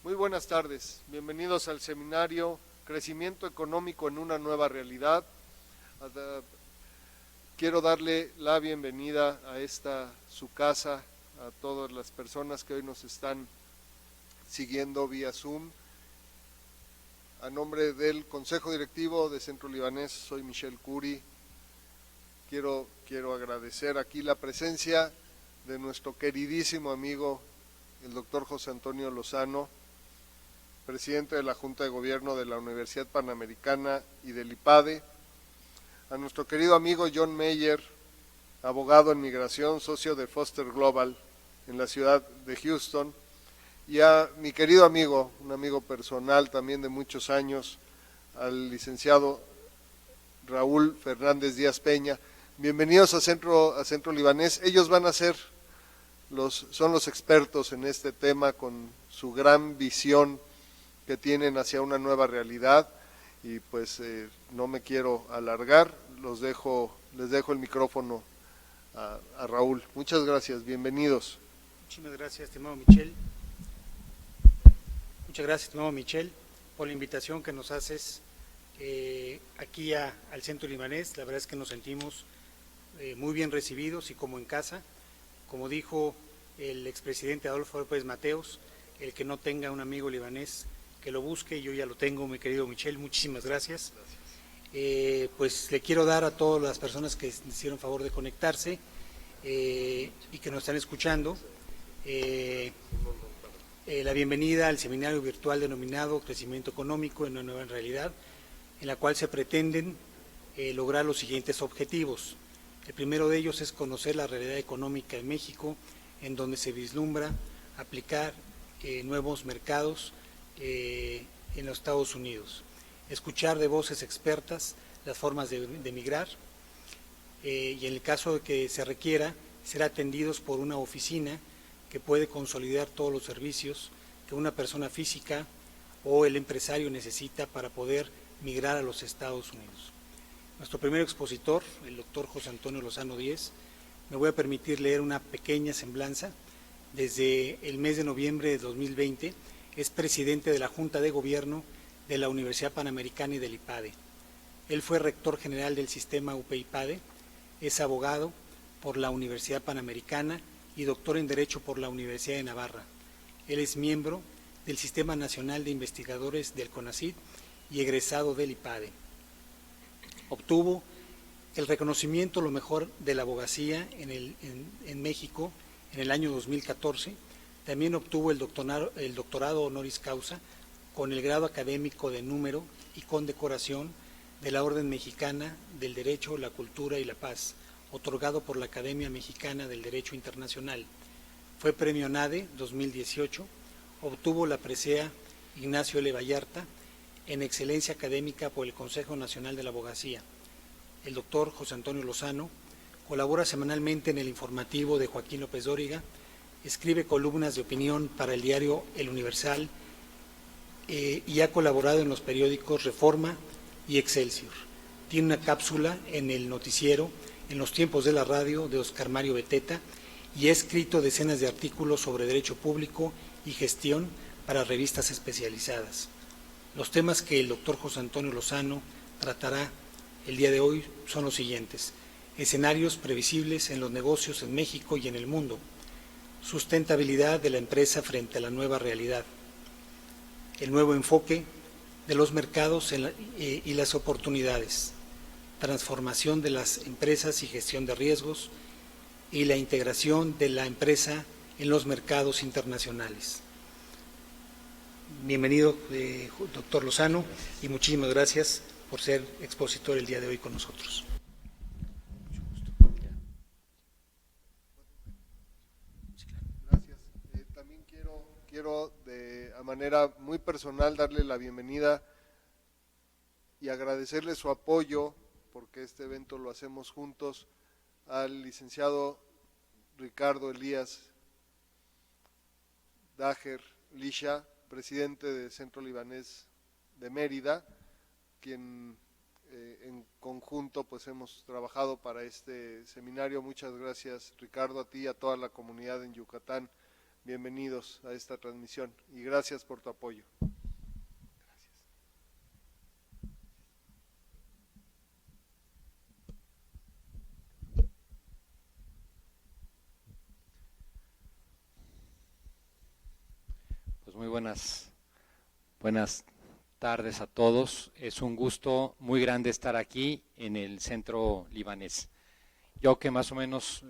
Muy buenas tardes, bienvenidos al seminario Crecimiento Económico en una Nueva Realidad. Quiero darle la bienvenida a esta su casa, a todas las personas que hoy nos están siguiendo vía Zoom. A nombre del Consejo Directivo de Centro Libanés, soy Michel Curi. Quiero agradecer aquí la presencia de nuestro queridísimo amigo, el doctor José Antonio Lozano, presidente de la Junta de Gobierno de la Universidad Panamericana y del IPADE, a nuestro querido amigo John Meyer, abogado en migración, socio de Foster Global en la ciudad de Houston, y a mi querido amigo, un amigo personal también de muchos años, al licenciado Raúl Fernández Díaz Peña. Bienvenidos a Centro Libanés. Ellos van a ser son los expertos en este tema con su gran visión que tienen hacia una nueva realidad, y pues no me quiero alargar, les dejo el micrófono a Raúl. Muchas gracias, bienvenidos. Muchas gracias, estimado Michel. Muchas gracias, estimado Michel, por la invitación que nos haces aquí al Centro Libanés. La verdad es que nos sentimos muy bien recibidos y como en casa. Como dijo el expresidente Adolfo López Mateos, el que no tenga un amigo libanés, que lo busque. Yo ya lo tengo, mi querido Michel, muchísimas gracias. Pues le quiero dar a todas las personas que hicieron favor de conectarse y que nos están escuchando la bienvenida al seminario virtual denominado Crecimiento Económico en una Nueva Realidad, en la cual se pretenden lograr los siguientes objetivos. El primero de ellos es conocer la realidad económica en México, en donde se vislumbra aplicar nuevos mercados en los Estados Unidos, escuchar de voces expertas las formas de migrar y en el caso de que se requiera, ser atendidos por una oficina que puede consolidar todos los servicios que una persona física o el empresario necesita para poder migrar a los Estados Unidos. Nuestro primer expositor, el doctor José Antonio Lozano Díez, me voy a permitir leer una pequeña semblanza. Desde el mes de noviembre de 2020 es presidente de la Junta de Gobierno de la Universidad Panamericana y del IPADE. Él fue rector general del sistema UP-IPADE, es abogado por la Universidad Panamericana y doctor en Derecho por la Universidad de Navarra. Él es miembro del Sistema Nacional de Investigadores del CONACYT y egresado del IPADE. Obtuvo el reconocimiento lo mejor de la abogacía en México en el año 2014. También obtuvo el doctorado honoris causa con el grado académico de número y condecoración de la Orden Mexicana del Derecho, la Cultura y la Paz, otorgado por la Academia Mexicana del Derecho Internacional. Fue premio NADE 2018, obtuvo la presea Ignacio L. Vallarta en excelencia académica por el Consejo Nacional de la Abogacía. El doctor José Antonio Lozano colabora semanalmente en el informativo de Joaquín López Dóriga, escribe columnas de opinión para el diario El Universal y ha colaborado en los periódicos Reforma y Excelsior. Tiene una cápsula en el noticiero En los tiempos de la radio de Oscar Mario Beteta y ha escrito decenas de artículos sobre derecho público y gestión para revistas especializadas. Los temas que el doctor José Antonio Lozano tratará el día de hoy son los siguientes: escenarios previsibles en los negocios en México y en el mundo, sustentabilidad de la empresa frente a la nueva realidad, el nuevo enfoque de los mercados y las oportunidades, transformación de las empresas y gestión de riesgos y la integración de la empresa en los mercados internacionales. Bienvenido, doctor Lozano, y muchísimas gracias por ser expositor el día de hoy con nosotros. Gracias. También quiero de manera muy personal darle la bienvenida y agradecerle su apoyo, porque este evento lo hacemos juntos, al licenciado Ricardo Elías Dajer Lisha, presidente de Centro Libanés de Mérida, quien en conjunto pues hemos trabajado para este seminario. Muchas gracias, Ricardo, a ti y a toda la comunidad en Yucatán bienvenidos a esta transmisión y gracias por tu apoyo. Pues muy buenas tardes a todos. Es un gusto muy grande estar aquí en el Centro Libanés. Yo que más o menos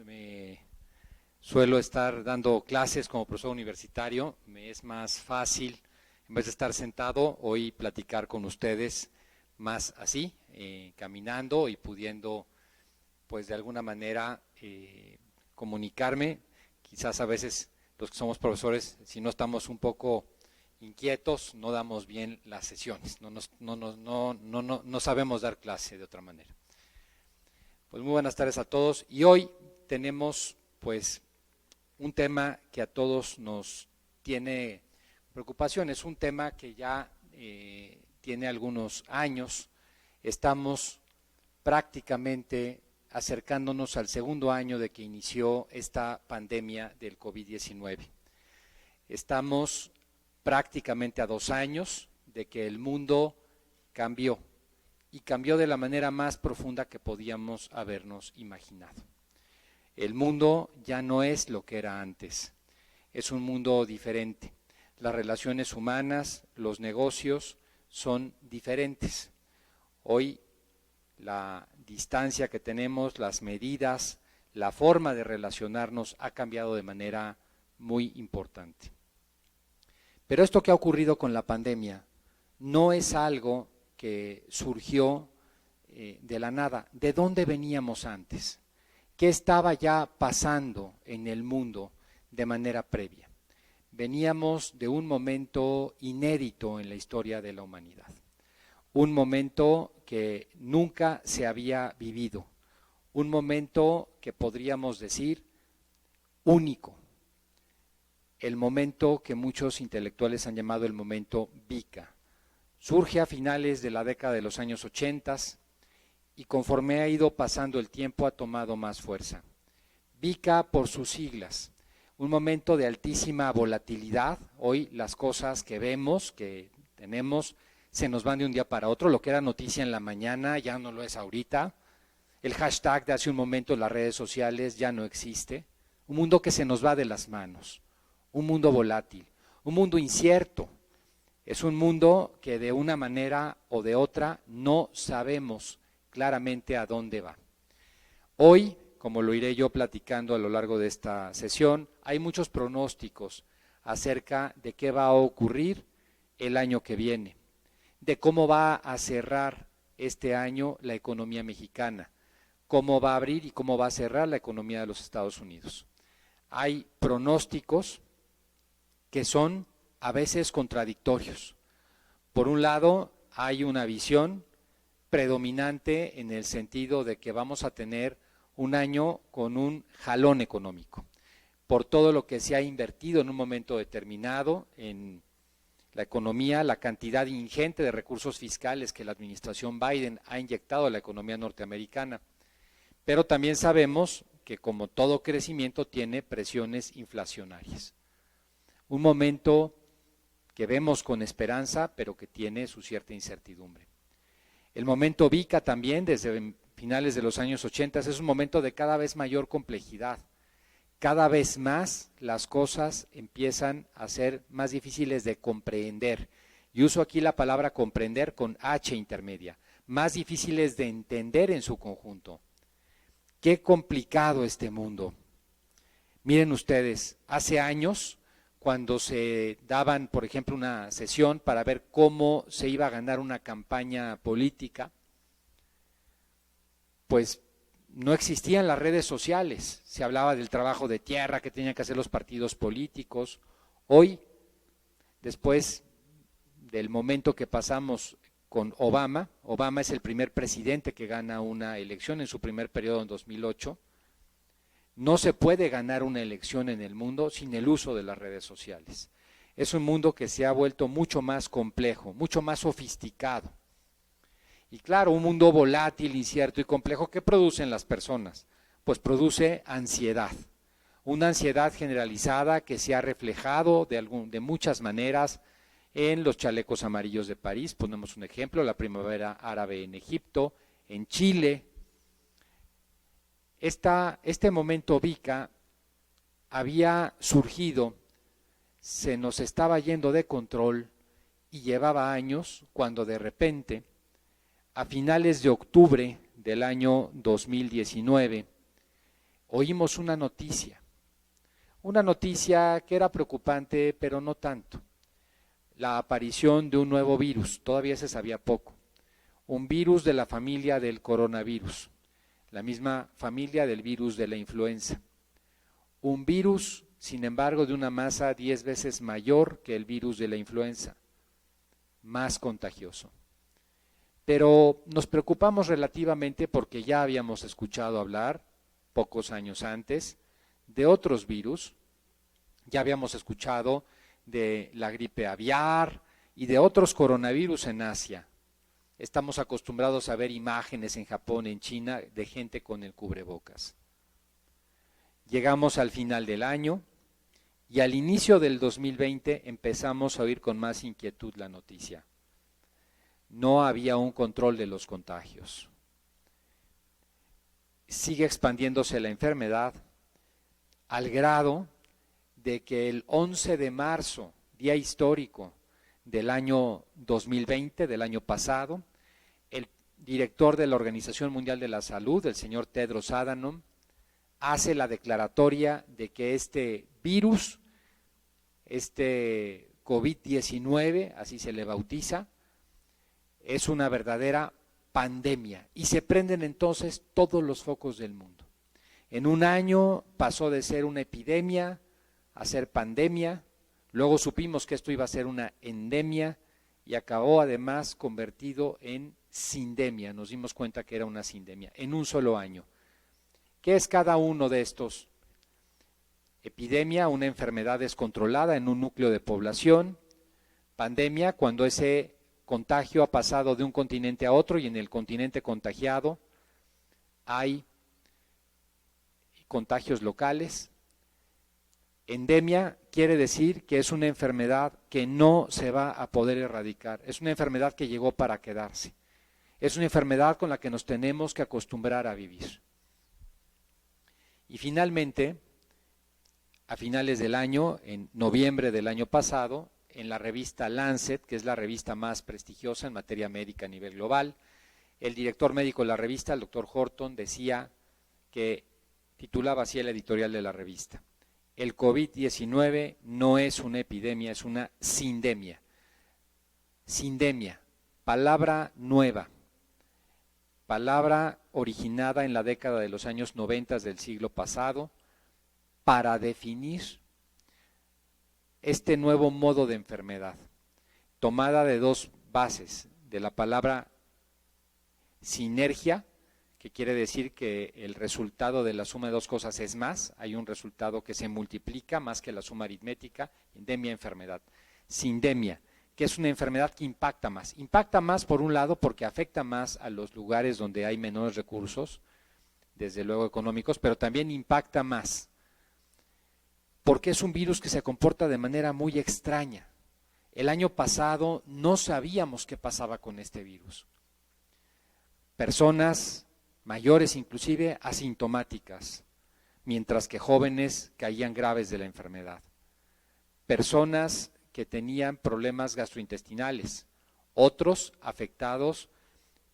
suelo estar dando clases como profesor universitario, me es más fácil, en vez de estar sentado, hoy platicar con ustedes más así, caminando y pudiendo, pues de alguna manera, comunicarme. Quizás a veces los que somos profesores, si no estamos un poco inquietos, no damos bien las sesiones, no sabemos dar clase de otra manera. Pues muy buenas tardes a todos, y hoy tenemos pues un tema que a todos nos tiene preocupación. Es un tema que ya tiene algunos años. Estamos prácticamente acercándonos al segundo año de que inició esta pandemia del COVID-19. Estamos prácticamente a 2 años de que el mundo cambió, y cambió de la manera más profunda que podíamos habernos imaginado. El mundo ya no es lo que era antes, es un mundo diferente. Las relaciones humanas, los negocios son diferentes. Hoy la distancia que tenemos, las medidas, la forma de relacionarnos ha cambiado de manera muy importante. Pero esto que ha ocurrido con la pandemia no es algo que surgió de la nada. ¿De dónde veníamos antes? ¿Qué estaba ya pasando en el mundo de manera previa? Veníamos de un momento inédito en la historia de la humanidad. Un momento que nunca se había vivido, un momento que podríamos decir único, el momento que muchos intelectuales han llamado el momento VICA. Surge a finales de la década de los años 80 y conforme ha ido pasando el tiempo ha tomado más fuerza. VICA por sus siglas, un momento de altísima volatilidad. Hoy las cosas que vemos, que tenemos, se nos van de un día para otro. Lo que era noticia en la mañana ya no lo es ahorita. El hashtag de hace un momento en las redes sociales ya no existe. Un mundo que se nos va de las manos, un mundo volátil, un mundo incierto. Es un mundo que de una manera o de otra no sabemos claramente a dónde va. Hoy, como lo iré yo platicando a lo largo de esta sesión, hay muchos pronósticos acerca de qué va a ocurrir el año que viene, de cómo va a cerrar este año la economía mexicana, cómo va a abrir y cómo va a cerrar la economía de los Estados Unidos. Hay pronósticos que son a veces contradictorios. Por un lado, hay una visión predominante en el sentido de que vamos a tener un año con un jalón económico, por todo lo que se ha invertido en un momento determinado en la economía, la cantidad ingente de recursos fiscales que la administración Biden ha inyectado a la economía norteamericana. Pero también sabemos que como todo crecimiento tiene presiones inflacionarias. Un momento que vemos con esperanza, pero que tiene su cierta incertidumbre. El momento VICA también, desde finales de los años 80, es un momento de cada vez mayor complejidad. Cada vez más las cosas empiezan a ser más difíciles de comprender. Y uso aquí la palabra comprender con H intermedia. Más difíciles de entender en su conjunto. Qué complicado este mundo. Miren ustedes, hace años, cuando se daban, por ejemplo, una sesión para ver cómo se iba a ganar una campaña política, pues no existían las redes sociales, se hablaba del trabajo de tierra que tenían que hacer los partidos políticos. Hoy, después del momento que pasamos con Obama es el primer presidente que gana una elección en su primer periodo en 2008, no se puede ganar una elección en el mundo sin el uso de las redes sociales. Es un mundo que se ha vuelto mucho más complejo, mucho más sofisticado. Y claro, un mundo volátil, incierto y complejo, ¿qué producen las personas? Pues produce ansiedad. Una ansiedad generalizada que se ha reflejado de muchas maneras en los chalecos amarillos de París, ponemos un ejemplo, la primavera árabe en Egipto, en Chile. Este momento VICA había surgido, se nos estaba yendo de control y llevaba años cuando de repente, a finales de octubre del año 2019, oímos una noticia que era preocupante, pero no tanto. La aparición de un nuevo virus, todavía se sabía poco, un virus de la familia del coronavirus, la misma familia del virus de la influenza. Un virus, sin embargo, de una masa 10 veces mayor que el virus de la influenza, más contagioso. Pero nos preocupamos relativamente porque ya habíamos escuchado hablar, pocos años antes, de otros virus, ya habíamos escuchado de la gripe aviar y de otros coronavirus en Asia. Estamos acostumbrados a ver imágenes en Japón, en China, de gente con el cubrebocas. Llegamos al final del año y al inicio del 2020 empezamos a oír con más inquietud la noticia. No había un control de los contagios. Sigue expandiéndose la enfermedad al grado de que el 11 de marzo, día histórico del año 2020, del año pasado, el director de la Organización Mundial de la Salud, el señor Tedros Adhanom, hace la declaratoria de que este virus, este COVID-19, así se le bautiza, es una verdadera pandemia y se prenden entonces todos los focos del mundo. En un año pasó de ser una epidemia a ser pandemia, luego supimos que esto iba a ser una endemia y acabó además convertido en sindemia, nos dimos cuenta que era una sindemia, en un solo año. ¿Qué es cada uno de estos? Epidemia, una enfermedad descontrolada en un núcleo de población. Pandemia, cuando ese contagio ha pasado de un continente a otro y en el continente contagiado hay contagios locales. Endemia quiere decir que es una enfermedad que no se va a poder erradicar, es una enfermedad que llegó para quedarse, es una enfermedad con la que nos tenemos que acostumbrar a vivir. Y finalmente, a finales del año, en noviembre del año pasado, en la revista Lancet, que es la revista más prestigiosa en materia médica a nivel global, el director médico de la revista, el doctor Horton, decía que, titulaba así el editorial de la revista: el COVID-19 no es una epidemia, es una sindemia. Sindemia, palabra nueva, palabra originada en la década de los años 90 del siglo pasado para definir este nuevo modo de enfermedad, tomada de dos bases, de la palabra sinergia, que quiere decir que el resultado de la suma de dos cosas es más, hay un resultado que se multiplica más que la suma aritmética, endemia, enfermedad. Sindemia, que es una enfermedad que impacta más por un lado porque afecta más a los lugares donde hay menores recursos, desde luego económicos, pero también impacta más, porque es un virus que se comporta de manera muy extraña. El año pasado no sabíamos qué pasaba con este virus. Personas mayores inclusive asintomáticas, mientras que jóvenes caían graves de la enfermedad. Personas que tenían problemas gastrointestinales, otros afectados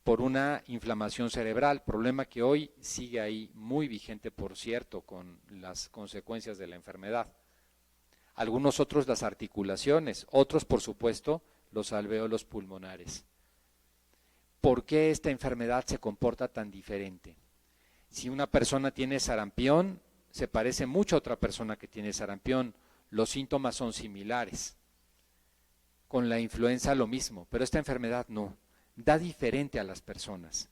por una inflamación cerebral, problema que hoy sigue ahí muy vigente, por cierto, con las consecuencias de la enfermedad. Algunos otros las articulaciones, otros por supuesto los alvéolos pulmonares. ¿Por qué esta enfermedad se comporta tan diferente? Si una persona tiene sarampión, se parece mucho a otra persona que tiene sarampión, los síntomas son similares. Con la influenza lo mismo, pero esta enfermedad no, da diferente a las personas.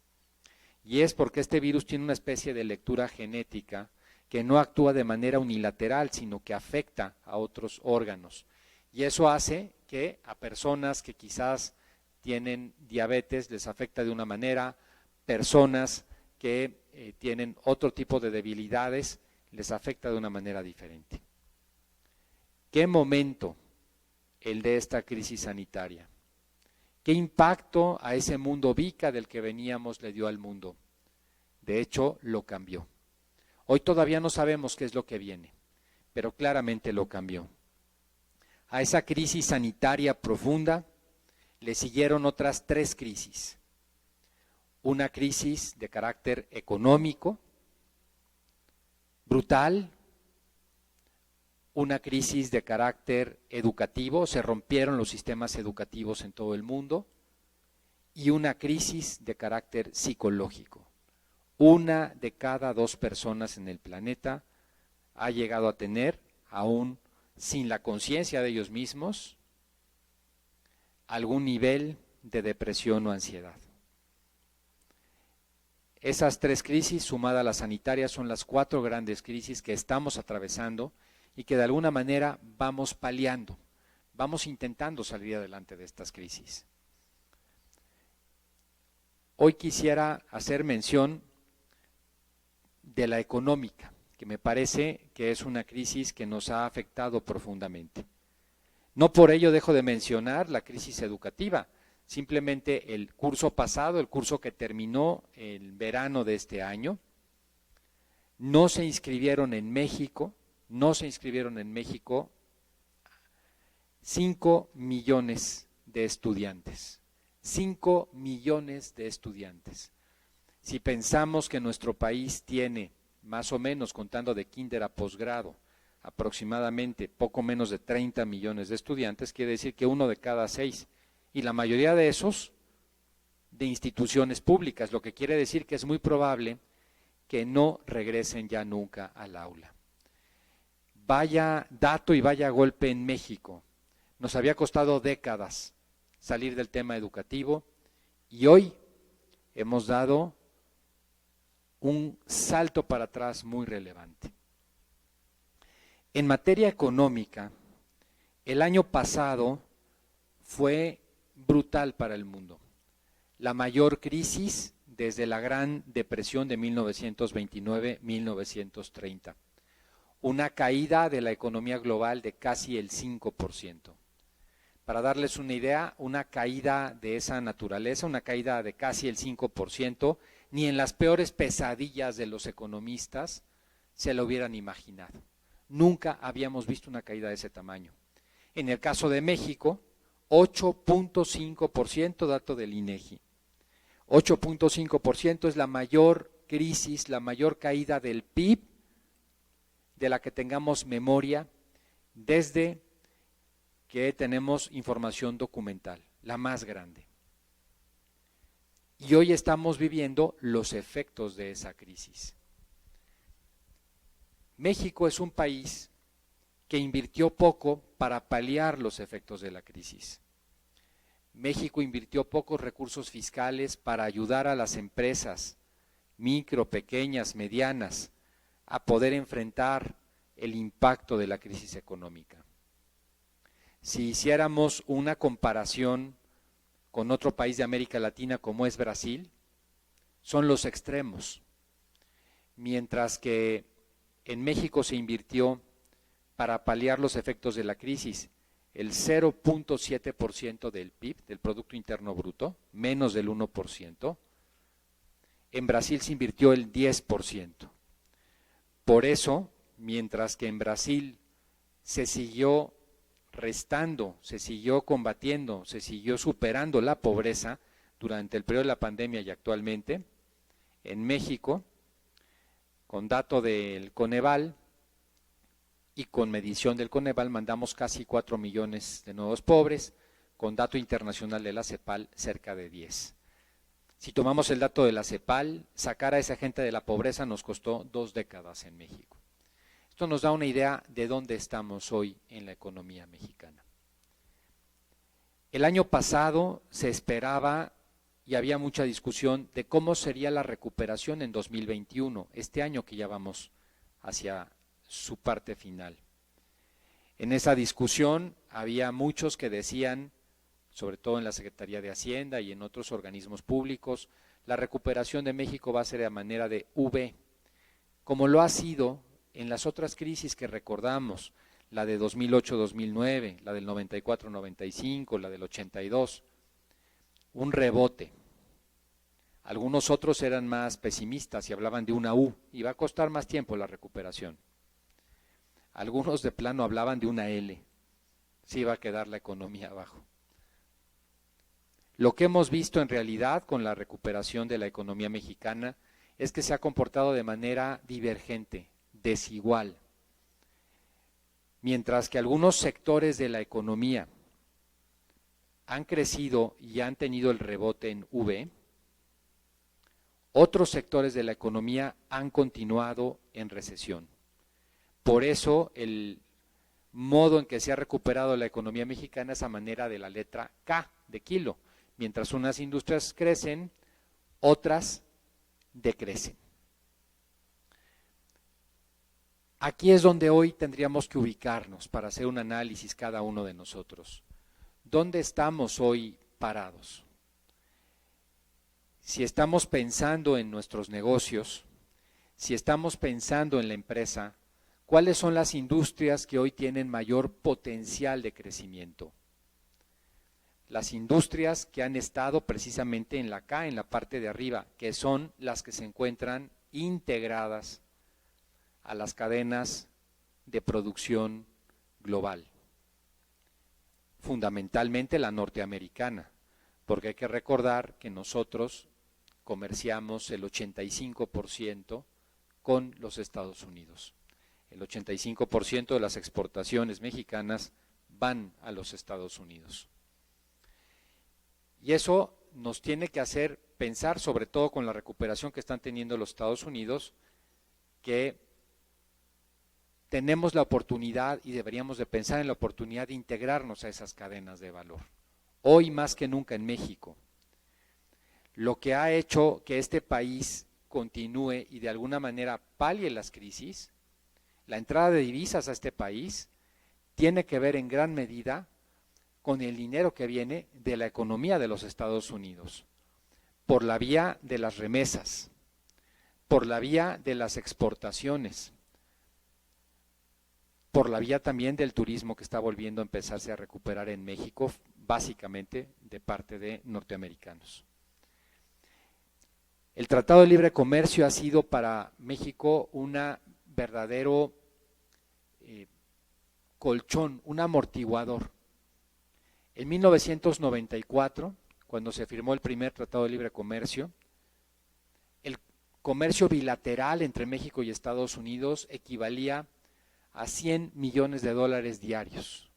Y es porque este virus tiene una especie de lectura genética que no actúa de manera unilateral, sino que afecta a otros órganos. Y eso hace que a personas que quizás tienen diabetes les afecta de una manera, personas que tienen otro tipo de debilidades les afecta de una manera diferente. ¿Qué momento el de esta crisis sanitaria? ¿Qué impacto a ese mundo VICA del que veníamos le dio al mundo? De hecho, lo cambió. Hoy todavía no sabemos qué es lo que viene, pero claramente lo cambió. A esa crisis sanitaria profunda le siguieron otras 3 crisis. Una crisis de carácter económico, brutal, una crisis de carácter educativo, se rompieron los sistemas educativos en todo el mundo, y una crisis de carácter psicológico. 1 de cada 2 personas en el planeta ha llegado a tener, aún sin la conciencia de ellos mismos, algún nivel de depresión o ansiedad. Esas 3 crisis, sumada a la sanitaria, son las 4 grandes crisis que estamos atravesando y que de alguna manera vamos paliando, vamos intentando salir adelante de estas crisis. Hoy quisiera hacer mención de la económica, que me parece que es una crisis que nos ha afectado profundamente. No por ello dejo de mencionar la crisis educativa. Simplemente el curso pasado, el curso que terminó el verano de este año, no se inscribieron en México 5 millones de estudiantes. 5 millones de estudiantes. Si pensamos que nuestro país tiene, más o menos, contando de kinder a posgrado, aproximadamente poco menos de 30 millones de estudiantes, quiere decir que 1 de cada 6, y la mayoría de esos de instituciones públicas, lo que quiere decir que es muy probable que no regresen ya nunca al aula. Vaya dato y vaya golpe en México. Nos había costado décadas salir del tema educativo y hoy hemos dado un salto para atrás muy relevante. En materia económica, el año pasado fue brutal para el mundo. La mayor crisis desde la Gran Depresión de 1929-1930. Una caída de la economía global de casi el 5%. Para darles una idea, una caída de esa naturaleza, una caída de casi el 5%, ni en las peores pesadillas de los economistas se lo hubieran imaginado. Nunca habíamos visto una caída de ese tamaño. En el caso de México, 8.5%, dato del INEGI. 8.5% es la mayor crisis, la mayor caída del PIB de la que tengamos memoria desde que tenemos información documental, la más grande. Y hoy estamos viviendo los efectos de esa crisis. México es un país que invirtió poco para paliar los efectos de la crisis. México invirtió pocos recursos fiscales para ayudar a las empresas, micro, pequeñas, medianas, a poder enfrentar el impacto de la crisis económica. Si hiciéramos una comparación con otro país de América Latina como es Brasil, son los extremos. Mientras que en México se invirtió para paliar los efectos de la crisis el 0.7% del PIB, del Producto Interno Bruto, menos del 1%, en Brasil se invirtió el 10%. Por eso, mientras que en Brasil se siguió restando, se siguió combatiendo, se siguió superando la pobreza durante el periodo de la pandemia y actualmente, en México, con dato del Coneval y con medición del Coneval, mandamos casi 4 millones de nuevos pobres, con dato internacional de la CEPAL, cerca de 10. Si tomamos el dato de la CEPAL, sacar a esa gente de la pobreza nos costó 2 décadas en México. Esto nos da una idea de dónde estamos hoy en la economía mexicana. El año pasado se esperaba y había mucha discusión de cómo sería la recuperación en 2021, este año que ya vamos hacia su parte final. En esa discusión había muchos que decían, sobre todo en la Secretaría de Hacienda y en otros organismos públicos, la recuperación de México va a ser de manera de V, como lo ha sido en las otras crisis que recordamos, la de 2008-2009, la del 94-95, la del 82, un rebote. Algunos otros eran más pesimistas y hablaban de una U, y va a costar más tiempo la recuperación. Algunos de plano hablaban de una L, sí va a quedar la economía abajo. Lo que hemos visto en realidad con la recuperación de la economía mexicana es que se ha comportado de manera divergente, desigual. Mientras que algunos sectores de la economía han crecido y han tenido el rebote en V, otros sectores de la economía han continuado en recesión. Por eso el modo en que se ha recuperado la economía mexicana es a manera de la letra K de kilo. Mientras unas industrias crecen, otras decrecen. Aquí es donde hoy tendríamos que ubicarnos para hacer un análisis cada uno de nosotros. ¿Dónde estamos hoy parados? Si estamos pensando en nuestros negocios, si estamos pensando en la empresa, ¿cuáles son las industrias que hoy tienen mayor potencial de crecimiento? Las industrias que han estado precisamente en la K, en la parte de arriba, que son las que se encuentran integradas a las cadenas de producción global. Fundamentalmente la norteamericana, porque hay que recordar que nosotros comerciamos el 85% con los Estados Unidos. El 85% de las exportaciones mexicanas van a los Estados Unidos. Y eso nos tiene que hacer pensar, sobre todo con la recuperación que están teniendo los Estados Unidos, que tenemos la oportunidad y deberíamos de pensar en la oportunidad de integrarnos a esas cadenas de valor. Hoy más que nunca en México. Lo que ha hecho que este país continúe y de alguna manera palie las crisis, la entrada de divisas a este país, tiene que ver en gran medida con el dinero que viene de la economía de los Estados Unidos, por la vía de las remesas, por la vía de las exportaciones, por la vía también del turismo que está volviendo a empezarse a recuperar en México, básicamente de parte de norteamericanos. El Tratado de Libre Comercio ha sido para México un verdadero colchón, un amortiguador. En 1994, cuando se firmó el primer Tratado de Libre Comercio, el comercio bilateral entre México y Estados Unidos equivalía a 100 millones de dólares diarios.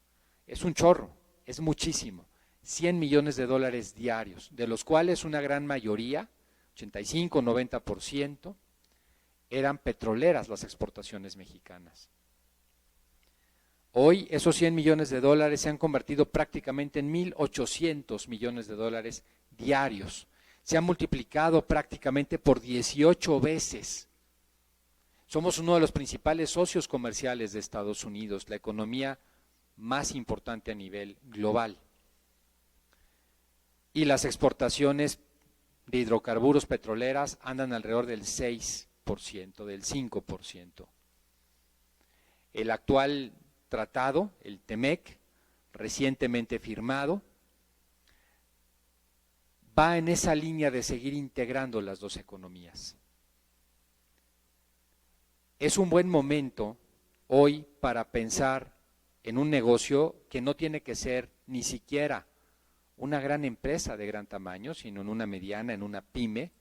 Es un chorro, es muchísimo. 100 millones de dólares diarios, de los cuales una gran mayoría, 85-90%, eran petroleras las exportaciones mexicanas. Hoy esos 100 millones de dólares se han convertido prácticamente en 1.800 millones de dólares diarios. Se han multiplicado prácticamente por 18 veces. Somos uno de los principales socios comerciales de Estados Unidos, la economía más importante a nivel global. Y las exportaciones de hidrocarburos petroleras andan alrededor del 6%, del 5%. El actual tratado, el TEMEC, recientemente firmado, va en esa línea de seguir integrando las dos economías. Es un buen momento hoy para pensar en un negocio que no tiene que ser ni siquiera una gran empresa de gran tamaño, sino en una mediana, en una pyme,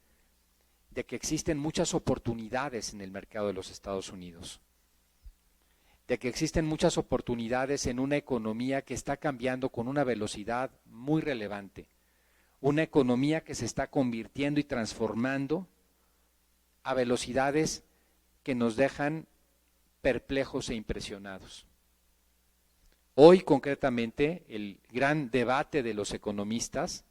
de que existen muchas oportunidades en el mercado de los Estados Unidos, de que existen muchas oportunidades en una economía que está cambiando con una velocidad muy relevante, una economía que se está convirtiendo y transformando a velocidades que nos dejan perplejos e impresionados. Hoy, concretamente, el gran debate de los economistas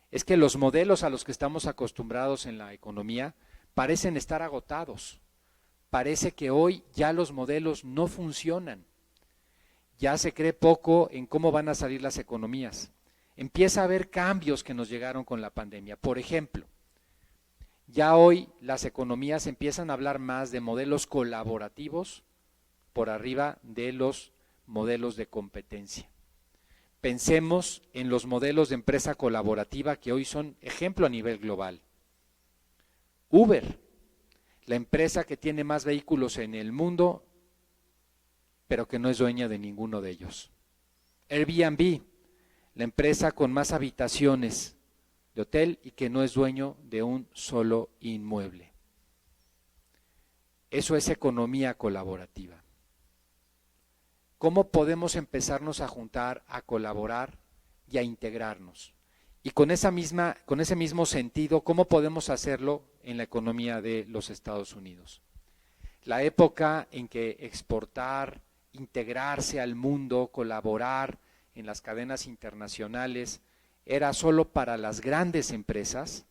es que los modelos a los que estamos acostumbrados en la economía parecen estar agotados. Parece que hoy ya los modelos no funcionan. Ya se cree poco en cómo van a salir las economías. Empieza a haber cambios que nos llegaron con la pandemia. Por ejemplo, ya hoy las economías empiezan a hablar más de modelos colaborativos por arriba de los modelos de competencia. Pensemos en los modelos de empresa colaborativa que hoy son ejemplo a nivel global. Uber, la empresa que tiene más vehículos en el mundo, pero que no es dueña de ninguno de ellos. Airbnb, la empresa con más habitaciones de hotel y que no es dueño de un solo inmueble. Eso es economía colaborativa. ¿Cómo podemos empezarnos a juntar, a colaborar y a integrarnos? Y con ese mismo sentido, ¿cómo podemos hacerlo en la economía de los Estados Unidos? La época en que exportar, integrarse al mundo, colaborar en las cadenas internacionales, era solo para las grandes empresas,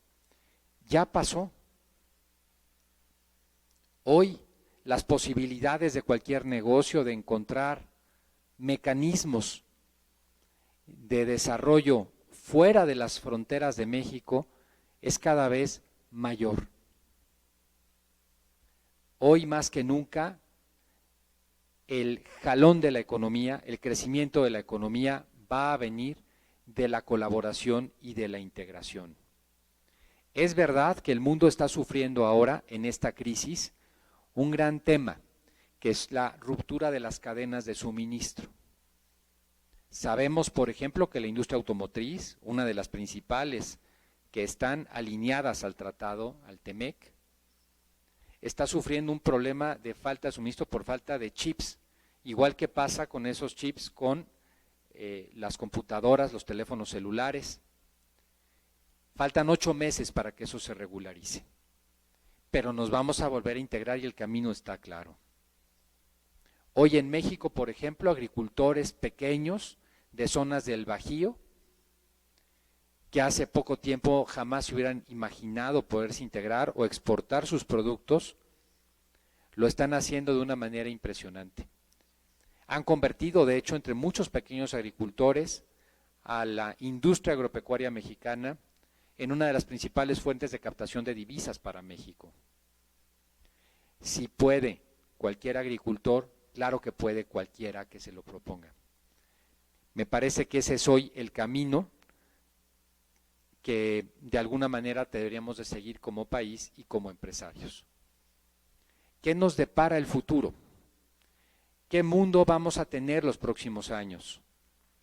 ya pasó. Hoy las posibilidades de cualquier negocio de encontrar mecanismos de desarrollo fuera de las fronteras de México es cada vez mayor. Hoy más que nunca, el jalón de la economía, el crecimiento de la economía va a venir de la colaboración y de la integración. Es verdad que el mundo está sufriendo ahora en esta crisis un gran tema, que es la ruptura de las cadenas de suministro. Sabemos, por ejemplo, que la industria automotriz, una de las principales que están alineadas al tratado, al TEMEC, está sufriendo un problema de falta de suministro por falta de chips, igual que pasa con esos chips con las computadoras, los teléfonos celulares. Faltan 8 meses para que eso se regularice, pero nos vamos a volver a integrar y el camino está claro. Hoy en México, por ejemplo, agricultores pequeños de zonas del Bajío, que hace poco tiempo jamás se hubieran imaginado poderse integrar o exportar sus productos, lo están haciendo de una manera impresionante. Han convertido, de hecho, entre muchos pequeños agricultores, a la industria agropecuaria mexicana en una de las principales fuentes de captación de divisas para México. Si puede cualquier agricultor, claro que puede cualquiera que se lo proponga. Me parece que ese es hoy el camino que de alguna manera deberíamos de seguir como país y como empresarios. ¿Qué nos depara el futuro? ¿Qué mundo vamos a tener los próximos años?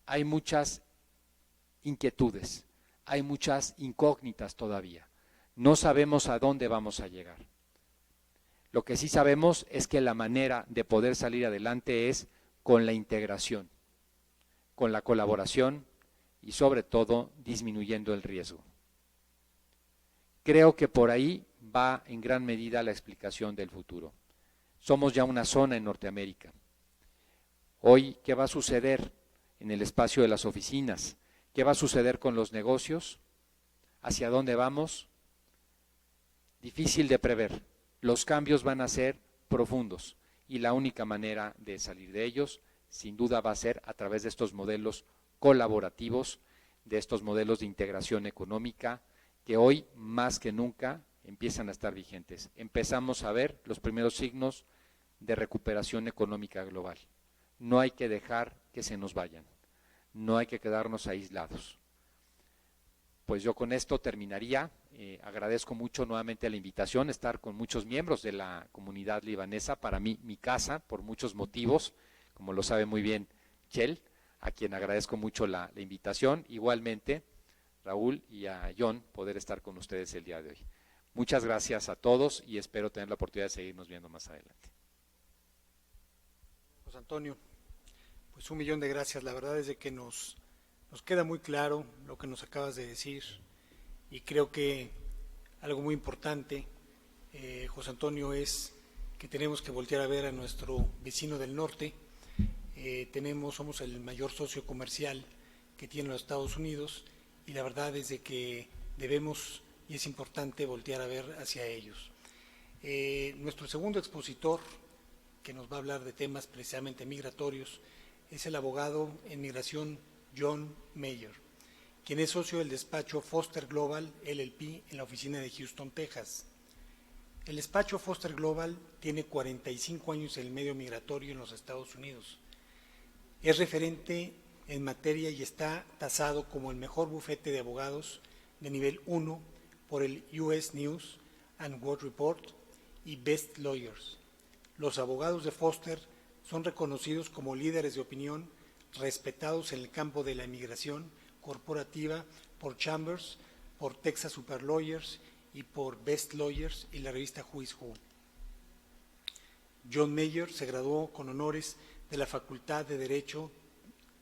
Hay muchas inquietudes, hay muchas incógnitas todavía. No sabemos a dónde vamos a llegar. Lo que sí sabemos es que la manera de poder salir adelante es con la integración, con la colaboración y sobre todo disminuyendo el riesgo. Creo que por ahí va en gran medida la explicación del futuro. Somos ya una zona en Norteamérica. Hoy, ¿qué va a suceder en el espacio de las oficinas? ¿Qué va a suceder con los negocios? ¿Hacia dónde vamos? Difícil de prever. Los cambios van a ser profundos y la única manera de salir de ellos, sin duda, va a ser a través de estos modelos colaborativos, de estos modelos de integración económica que hoy más que nunca empiezan a estar vigentes. Empezamos a ver los primeros signos de recuperación económica global. No hay que dejar que se nos vayan, no hay que quedarnos aislados. Pues yo con esto terminaría. Agradezco mucho nuevamente la invitación, estar con muchos miembros de la comunidad libanesa, para mí mi casa, por muchos motivos, como lo sabe muy bien Chel, a quien agradezco mucho la invitación, igualmente Raúl y a John, poder estar con ustedes el día de hoy. Muchas gracias a todos y espero tener la oportunidad de seguirnos viendo más adelante. José Antonio, pues 1.000.000 de gracias. La verdad es de que nos queda muy claro lo que nos acabas de decir y creo que algo muy importante, José Antonio, es que tenemos que voltear a ver a nuestro vecino del norte. Somos el mayor socio comercial que tienen los Estados Unidos y la verdad es de que debemos y es importante voltear a ver hacia ellos. Nuestro segundo expositor, que nos va a hablar de temas precisamente migratorios, es el abogado en migración John Mayer, quien es socio del despacho Foster Global LLP en la oficina de Houston, Texas. El despacho Foster Global tiene 45 años en el medio migratorio en los Estados Unidos. Es referente en materia y está tasado como el mejor bufete de abogados de nivel 1 por el US News and World Report y Best Lawyers. Los abogados de Foster son reconocidos como líderes de opinión respetados en el campo de la inmigración corporativa por Chambers, por Texas Super Lawyers y por Best Lawyers y la revista Who is Who. John Mayer se graduó con honores de la Facultad de Derecho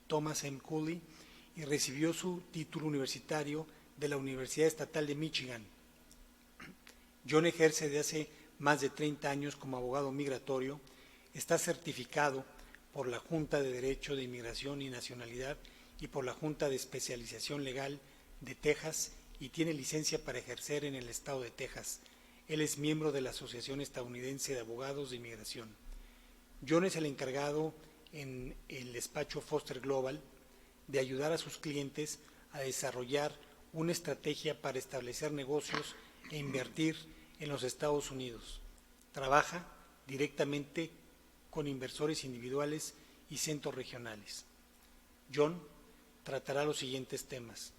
Thomas M. Cooley y recibió su título universitario de la Universidad Estatal de Michigan. John ejerce desde hace más de 30 años como abogado migratorio, está certificado por la Junta de Derecho de Inmigración y Nacionalidad y por la Junta de Especialización Legal de Texas y tiene licencia para ejercer en el estado de Texas. Él es miembro de la Asociación Estadounidense de Abogados de Inmigración. John es el encargado en el despacho Foster Global de ayudar a sus clientes a desarrollar una estrategia para establecer negocios e invertir en los Estados Unidos. Trabaja directamente con inversores individuales y centros regionales. John tratará los siguientes temas: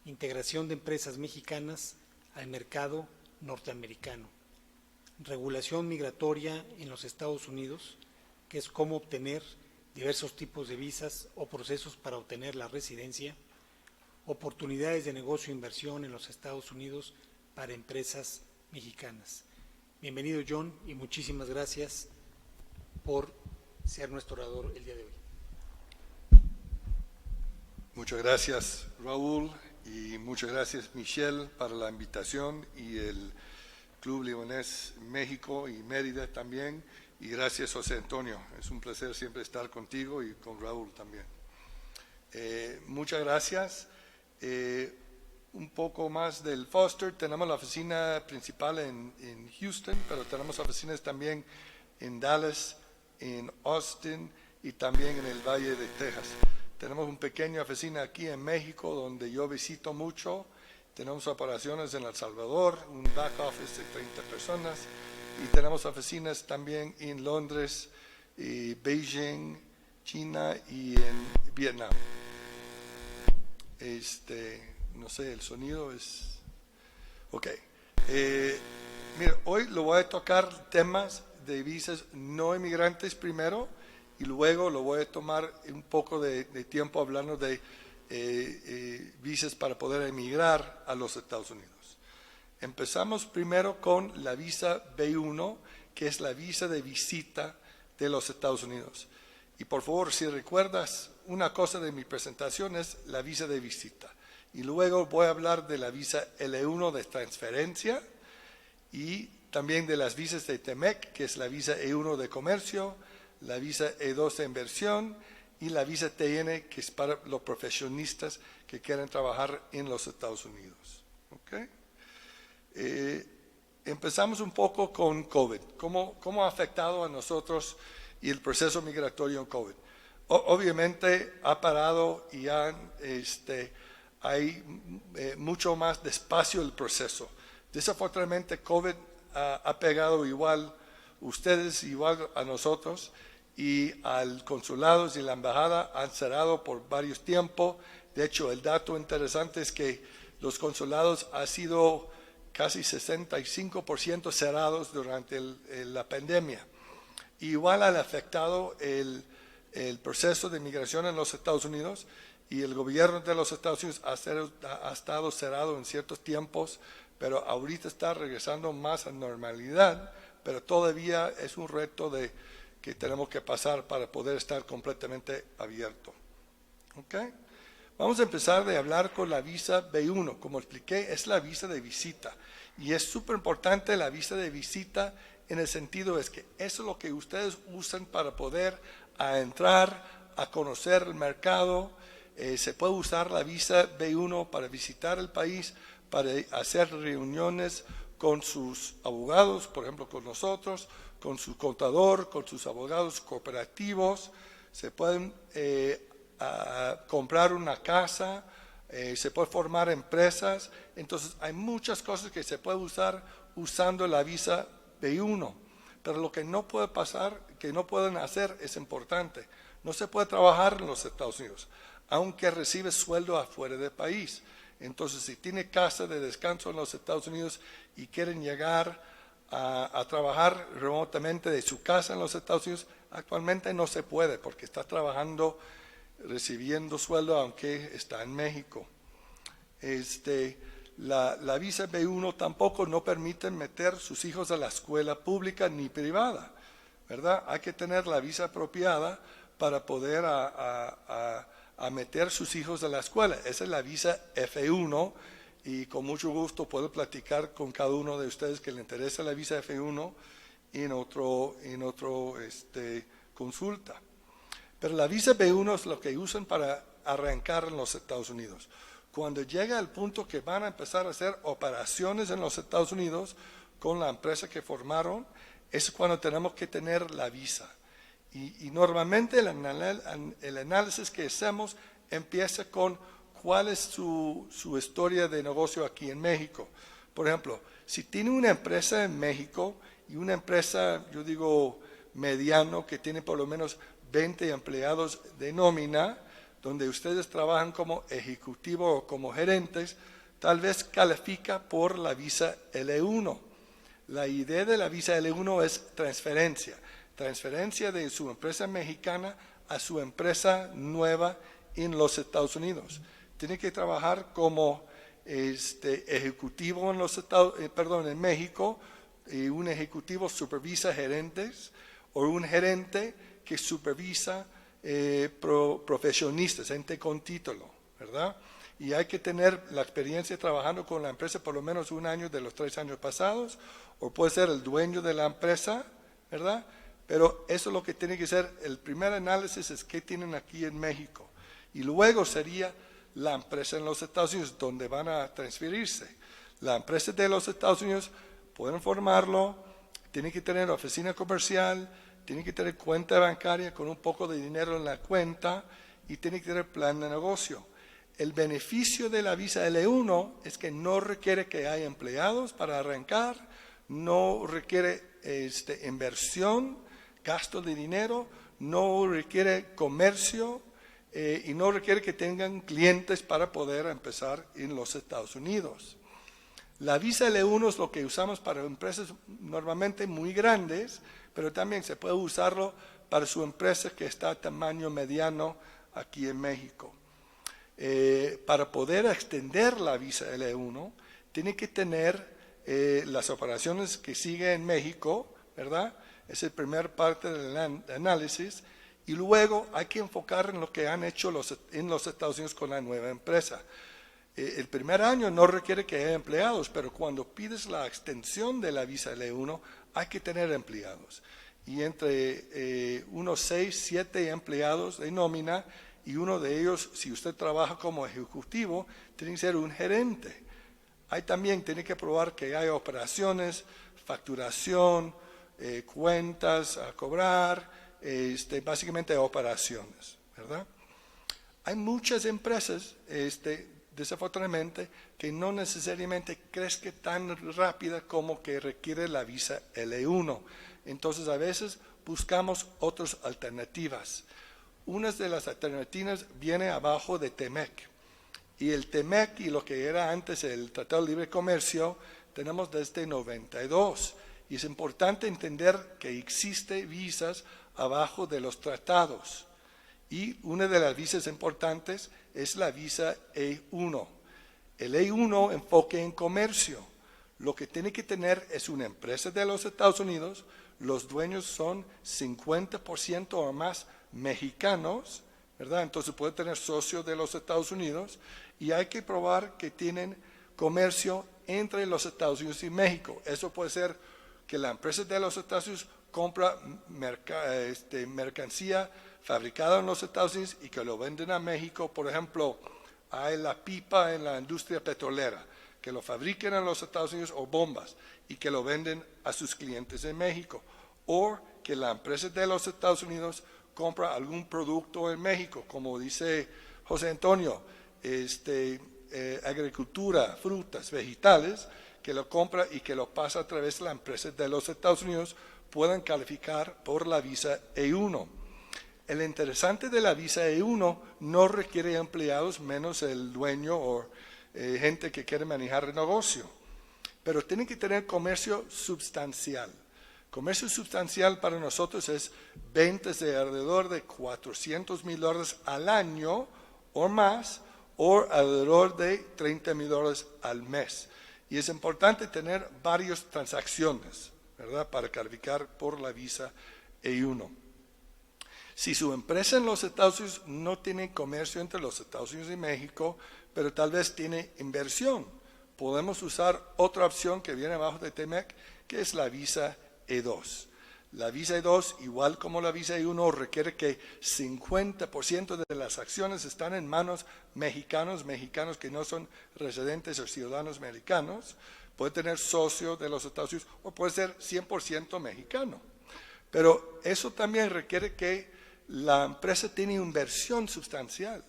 integración de empresas mexicanas al mercado norteamericano, regulación migratoria en los Estados Unidos, que es cómo obtener diversos tipos de visas o procesos para obtener la residencia, oportunidades de negocio e inversión en los Estados Unidos para empresas mexicanas. Bienvenido, John, y muchísimas gracias por ser nuestro orador el día de hoy. Muchas gracias, Raúl, y muchas gracias, Michelle, para la invitación, y el Club Libanés México y Mérida también, y gracias, José Antonio. Es un placer siempre estar contigo y con Raúl también. Muchas gracias. Un poco más del Foster. Tenemos la oficina principal en Houston, pero tenemos oficinas también en Dallas, en Austin y también en el Valle de Texas. Tenemos una pequeña oficina aquí en México donde yo visito mucho. Tenemos operaciones en El Salvador, un back office de 30 personas, y tenemos oficinas también en Londres, y Beijing, China y en Vietnam. No sé, el sonido es... Ok. Mira, hoy lo voy a tocar temas de visas no inmigrantes primero, y luego lo voy a tomar un poco de tiempo hablando de visas para poder emigrar a los Estados Unidos. Empezamos primero con la visa B1, que es la visa de visita de los Estados Unidos. Y por favor, si recuerdas, una cosa de mi presentación es la visa de visita. Y luego voy a hablar de la visa L1 de transferencia y también de las visas de TEMEC, que es la visa E1 de comercio, la visa E2 de inversión y la visa TN, que es para los profesionistas que quieren trabajar en los Estados Unidos. ¿Okay? Empezamos un poco con COVID. ¿Cómo ha afectado a nosotros y el proceso migratorio en COVID? Obviamente ha parado y hay mucho más despacio el proceso. Desafortunadamente COVID ha pegado igual ustedes, igual a nosotros, y al consulado y la embajada han cerrado por varios tiempos. De hecho, el dato interesante es que los consulados han sido casi 65% cerrados durante la pandemia. Igual han afectado el proceso de migración en los Estados Unidos, y el gobierno de los Estados Unidos ha estado cerrado en ciertos tiempos, pero ahorita está regresando más a normalidad, pero todavía es un reto que tenemos que pasar para poder estar completamente abierto. ¿Okay? Vamos a empezar de hablar con la visa B1. Como expliqué, es la visa de visita, y es súper importante la visa de visita en el sentido es que eso es lo que ustedes usan para poder entrar, a conocer el mercado. Se puede usar la visa B1 para visitar el país, para hacer reuniones con sus abogados, por ejemplo con nosotros, con su contador, con sus abogados cooperativos. Se pueden comprar una casa, se puede formar empresas. Entonces hay muchas cosas que se puede usar usando la visa B1. Pero lo que no puede pasar, que no pueden hacer, es importante. No se puede trabajar en los Estados Unidos, aunque recibe sueldo afuera del país. Entonces, si tiene casa de descanso en los Estados Unidos y quieren llegar a trabajar remotamente de su casa en los Estados Unidos, actualmente no se puede porque está trabajando, recibiendo sueldo aunque está en México. La visa B1 tampoco no permite meter sus hijos a la escuela pública ni privada, ¿verdad? Hay que tener la visa apropiada para poder a meter sus hijos a la escuela. Esa es la visa F1 y con mucho gusto puedo platicar con cada uno de ustedes que le interesa la visa F1 en otro consulta. Pero la visa B1 es lo que usan para arrancar en los Estados Unidos. Cuando llega el punto que van a empezar a hacer operaciones en los Estados Unidos con la empresa que formaron, es cuando tenemos que tener la visa. Y normalmente el análisis que hacemos empieza con cuál es su historia de negocio aquí en México. Por ejemplo, si tiene una empresa en México y una empresa, yo digo, mediano, que tiene por lo menos 20 empleados de nómina, donde ustedes trabajan como ejecutivo o como gerentes, tal vez califica por la visa L1. La idea de la visa L1 es transferencia de su empresa mexicana a su empresa nueva en los Estados Unidos. Tiene que trabajar como ejecutivo en México, y un ejecutivo supervisa gerentes, o un gerente que supervisa profesionistas, gente con título, ¿verdad? Y hay que tener la experiencia trabajando con la empresa por lo menos 1 año de los 3 años pasados, o puede ser el dueño de la empresa, ¿verdad? Pero eso es lo que tiene que ser. El primer análisis es qué tienen aquí en México. Y luego sería la empresa en los Estados Unidos donde van a transferirse. La empresa de los Estados Unidos pueden formarlo, tienen que tener oficina comercial, tienen que tener cuenta bancaria con un poco de dinero en la cuenta y tienen que tener plan de negocio. El beneficio de la visa L1 es que no requiere que haya empleados para arrancar, no requiere inversión, gasto de dinero, no requiere comercio y no requiere que tengan clientes para poder empezar en los Estados Unidos. La visa L1 es lo que usamos para empresas normalmente muy grandes, pero también se puede usarlo para su empresa que está a tamaño mediano aquí en México. Para poder extender la visa L1, tiene que tener las operaciones que sigue en México, ¿verdad? Es la primera parte del análisis. Y luego hay que enfocar en lo que han hecho en los Estados Unidos con la nueva empresa. El primer año no requiere que haya empleados, pero cuando pides la extensión de la visa L1, hay que tener empleados. Y entre unos 6, 7 empleados de nómina, y uno de ellos, si usted trabaja como ejecutivo, tiene que ser un gerente. Ahí también tiene que probar que hay operaciones, facturación, cuentas a cobrar, básicamente operaciones, ¿verdad? Hay muchas empresas, desafortunadamente, que no necesariamente crezcan tan rápida como que requiere la visa L1. Entonces, a veces buscamos otras alternativas. Una de las alternativas viene abajo de TEMEC. Y el TEMEC y lo que era antes el Tratado de Libre Comercio, tenemos desde 92. Y es importante entender que existen visas abajo de los tratados. Y una de las visas importantes es la visa E1. El E1 enfoque en comercio. Lo que tiene que tener es una empresa de los Estados Unidos. Los dueños son 50% o más mexicanos, ¿verdad? Entonces puede tener socios de los Estados Unidos y hay que probar que tienen comercio entre los Estados Unidos y México. Eso puede ser que la empresa de los Estados Unidos compra mercancía fabricada en los Estados Unidos y que lo venden a México. Por ejemplo, hay la pipa en la industria petrolera, que lo fabriquen en los Estados Unidos, o bombas, y que lo venden a sus clientes en México. O que la empresa de los Estados Unidos compra algún producto en México, como dice José Antonio, agricultura, frutas, vegetales, que lo compra y que lo pasa a través de la empresa de los Estados Unidos puedan calificar por la visa E1. El interesante de la visa E1 no requiere empleados menos el dueño o gente que quiere manejar el negocio, pero tienen que tener comercio sustancial. Comercio sustancial para nosotros es ventas de alrededor de $400,000 al año o más, o alrededor de $30,000 al mes. Y es importante tener varias transacciones, ¿verdad?, para calificar por la visa E1. Si su empresa en los Estados Unidos no tiene comercio entre los Estados Unidos y México, pero tal vez tiene inversión, podemos usar otra opción que viene abajo de TMEC, que es la visa E2. La visa E2, igual como la visa E1, requiere que 50% de las acciones están en manos mexicanos que no son residentes o ciudadanos mexicanos. Puede tener socio de los Estados Unidos o puede ser 100% mexicano. Pero eso también requiere que la empresa tenga inversión sustancial.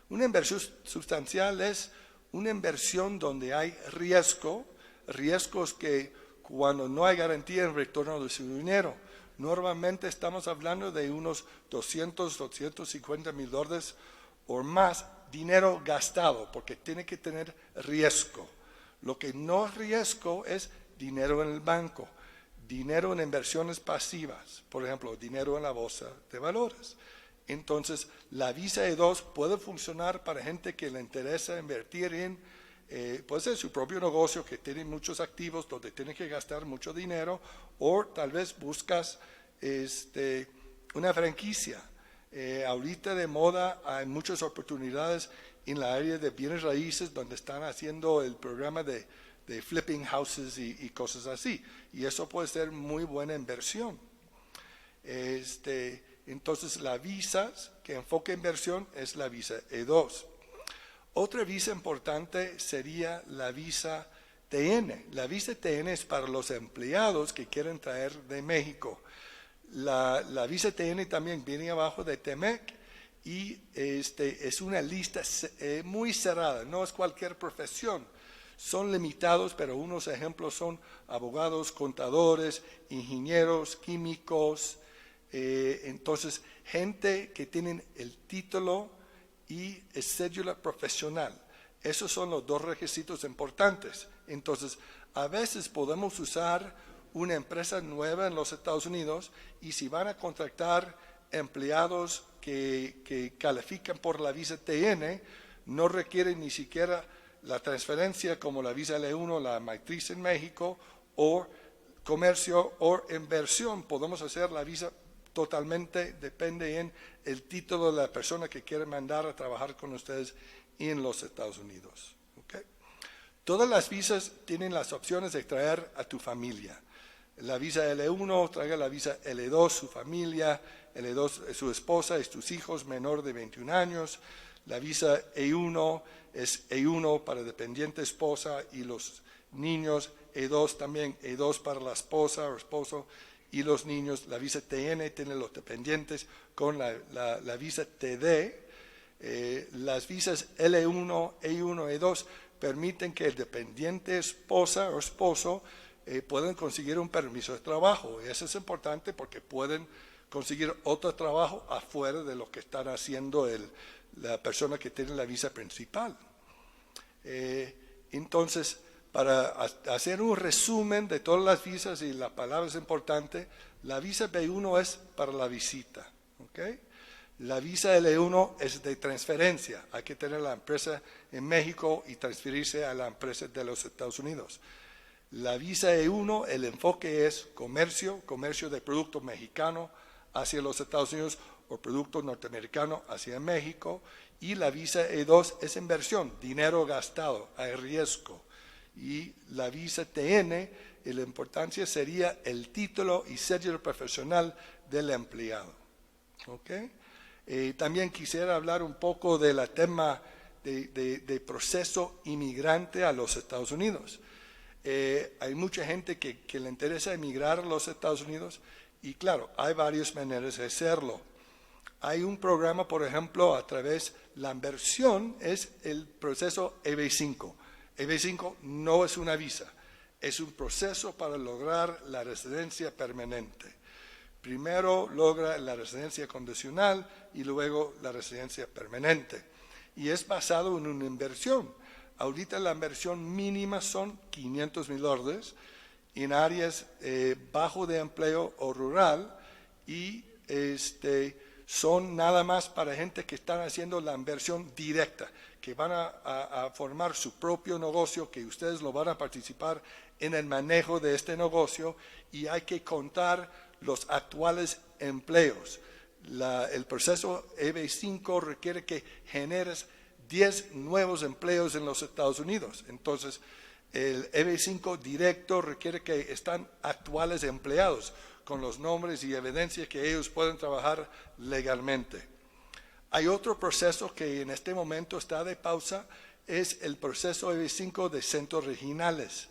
Una inversión sustancial es una inversión donde hay riesgos que cuando no hay garantía en retorno de su dinero. Normalmente estamos hablando de unos $250,000 o más dinero gastado, porque tiene que tener riesgo. Lo que no es riesgo es dinero en el banco, dinero en inversiones pasivas, por ejemplo, dinero en la bolsa de valores. Entonces, la visa E2 puede funcionar para gente que le interesa invertir en puede ser su propio negocio que tiene muchos activos donde tiene que gastar mucho dinero, o tal vez buscas una franquicia. Ahorita de moda hay muchas oportunidades en la área de bienes raíces donde están haciendo el programa de flipping houses y cosas así, y eso puede ser muy buena inversión. Entonces la visa que enfoca inversión es la visa E2. Otra visa importante sería la visa TN. La visa TN es para los empleados que quieren traer de México. La visa TN también viene abajo de TMEC y es una lista muy cerrada, no es cualquier profesión. Son limitados, pero unos ejemplos son abogados, contadores, ingenieros, químicos, entonces gente que tienen el título y cédula profesional. Esos son los dos requisitos importantes. Entonces, a veces podemos usar una empresa nueva en los Estados Unidos y si van a contratar empleados que califican por la visa TN, no requieren ni siquiera la transferencia como la visa L1, la matriz en México, o comercio o inversión. Podemos hacer la visa totalmente, depende en el título de la persona que quiere mandar a trabajar con ustedes en los Estados Unidos. ¿Okay? Todas las visas tienen las opciones de traer a tu familia. La visa L1 traiga la visa L2, su familia, L2 su esposa y tus hijos menor de 21 años. La visa E1 es E1 para dependiente esposa y los niños, E2 también, E2 para la esposa o esposo y los niños. La visa TN tiene los dependientes con la visa TD. Las visas L1, E1, E2 permiten que el dependiente esposa o esposo puedan conseguir un permiso de trabajo. Y eso es importante porque pueden conseguir otro trabajo afuera de lo que están haciendo la persona que tiene la visa principal. Entonces, para hacer un resumen de todas las visas, y la palabra es importante, la visa B1 es para la visita. ¿Okay? La visa L1 es de transferencia. Hay que tener la empresa en México y transferirse a la empresa de los Estados Unidos. La visa E1, el enfoque es comercio de producto mexicano hacia los Estados Unidos o producto norteamericano hacia México. Y la visa E2 es inversión, dinero gastado, hay riesgo. Y la visa TN, la importancia sería el título y cédula profesional del empleado. ¿Okay? También quisiera hablar un poco del tema de proceso inmigrante a los Estados Unidos. Hay mucha gente que le interesa emigrar a los Estados Unidos y claro, hay varias maneras de hacerlo. Hay un programa, por ejemplo, a través, la inversión es el proceso EB5. EB5 no es una visa, es un proceso para lograr la residencia permanente. Primero logra la residencia condicional y luego la residencia permanente. Y es basado en una inversión. Ahorita la inversión mínima son $500,000 en áreas bajo de empleo o rural, y son nada más para gente que están haciendo la inversión directa, que van a formar su propio negocio, que ustedes lo van a participar en el manejo de este negocio, y hay que contar los actuales empleos. El proceso EB5 requiere que generes 10 nuevos empleos en los Estados Unidos. Entonces, el EB5 directo requiere que están actuales empleados, con los nombres y evidencia que ellos pueden trabajar legalmente. Hay otro proceso que en este momento está de pausa, es el proceso EB5 de centros regionales.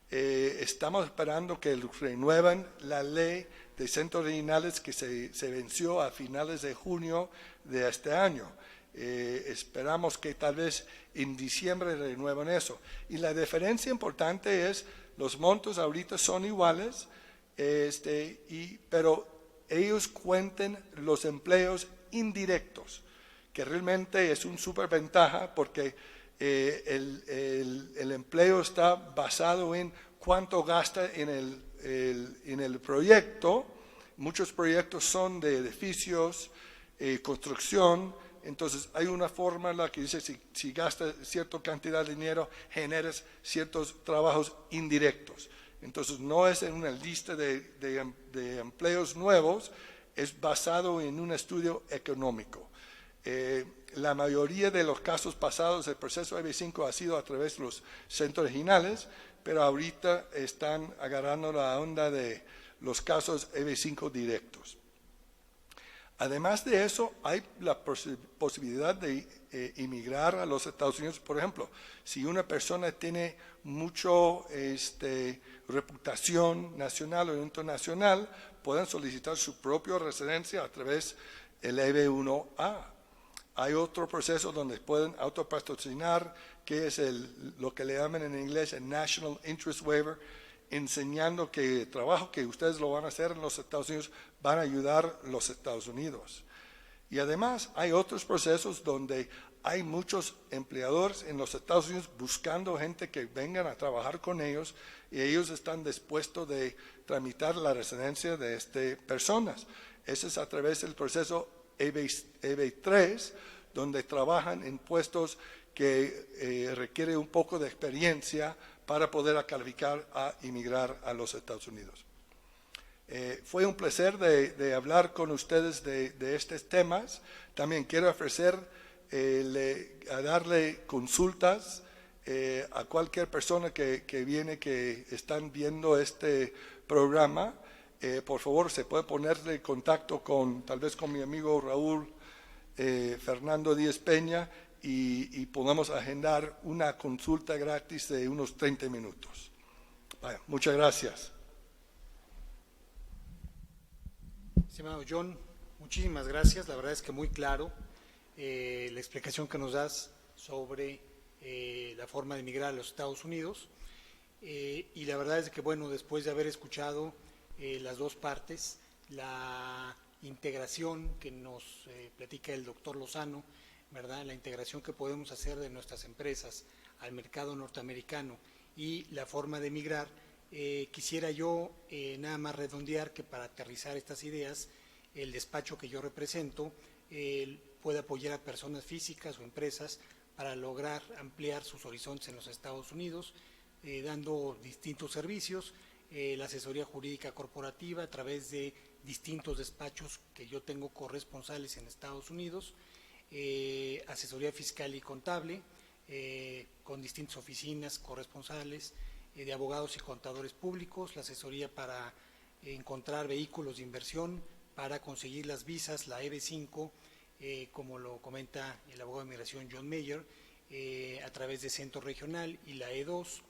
Estamos esperando que renueven la ley de centros regionales que se venció a finales de junio de este año. Esperamos que tal vez en diciembre renueven eso. Y la diferencia importante es, los montos ahorita son iguales, pero ellos cuentan los empleos indirectos, que realmente es una superventaja, porque el empleo está basado en cuánto gasta en el proyecto. Muchos proyectos son de edificios, construcción. Entonces hay una fórmula que dice, si gastas cierta cantidad de dinero, generas ciertos trabajos indirectos. Entonces no es en una lista de empleos nuevos, es basado en un estudio económico. La mayoría de los casos pasados del proceso EB5 ha sido a través de los centros regionales, pero ahorita están agarrando la onda de los casos EB5 directos. Además de eso, hay la posibilidad de emigrar a los Estados Unidos. Por ejemplo, si una persona tiene mucho reputación nacional o internacional, pueden solicitar su propia residencia a través del EB1A. Hay otro proceso donde pueden autopatrocinar, que es lo que le llaman en inglés el National Interest Waiver, enseñando que el trabajo que ustedes lo van a hacer en los Estados Unidos van a ayudar a los Estados Unidos. Y además hay otros procesos donde hay muchos empleadores en los Estados Unidos buscando gente que vengan a trabajar con ellos, y ellos están dispuestos de tramitar la residencia de estas personas. Eso es a través del proceso EB3, donde trabajan en puestos que requiere un poco de experiencia para poder calificar a inmigrar a los Estados Unidos. Fue un placer de hablar con ustedes de estos temas. También quiero ofrecer a darle consultas a cualquier persona que viene, que están viendo este programa. Por favor, se puede ponerle en contacto tal vez con mi amigo Raúl Fernando Díaz Peña, y podemos agendar una consulta gratis de unos 30 minutos. Vaya, muchas gracias. Estimado John, muchísimas gracias. La verdad es que muy claro la explicación que nos das sobre la forma de emigrar a los Estados Unidos. Y la verdad es que, bueno, después de haber escuchado las dos partes, la integración que nos platica el doctor Lozano, ¿verdad? La integración que podemos hacer de nuestras empresas al mercado norteamericano y la forma de emigrar, quisiera yo nada más redondear que para aterrizar estas ideas, el despacho que yo represento puede apoyar a personas físicas o empresas para lograr ampliar sus horizontes en los Estados Unidos, dando distintos servicios, la asesoría jurídica corporativa a través de distintos despachos que yo tengo corresponsales en Estados Unidos, asesoría fiscal y contable, con distintas oficinas corresponsales, de abogados y contadores públicos, la asesoría para encontrar vehículos de inversión, para conseguir las visas, la EB5, como lo comenta el abogado de migración John Mayer, a través de Centro Regional, y la E2,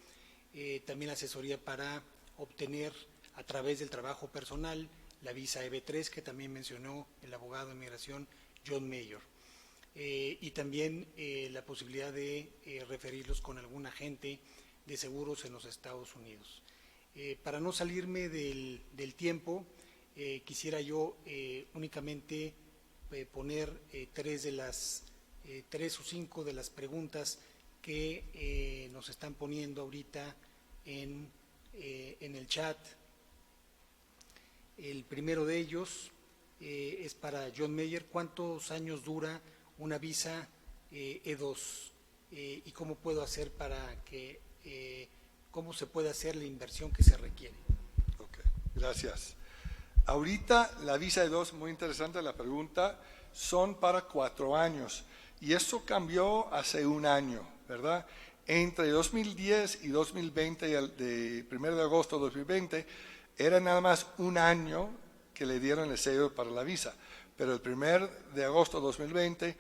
también asesoría para obtener a través del trabajo personal la visa EB3, que también mencionó el abogado de migración John Mayer. Y también la posibilidad de referirlos con algún agente de seguros en los Estados Unidos. Para no salirme del tiempo, quisiera yo únicamente poner tres o cinco de las preguntas que nos están poniendo ahorita en el chat. El primero de ellos es para John Meyer. ¿Cuántos años dura una visa E2? ¿Y cómo puedo hacer cómo se puede hacer la inversión que se requiere? Ok, gracias. Ahorita la visa E2, muy interesante la pregunta, son para 4 años y eso cambió hace un año, ¿verdad? Entre 2010 y 2020, de 1 de agosto de 2020, era nada más un año que le dieron el sello para la visa, pero el 1 de agosto de 2020,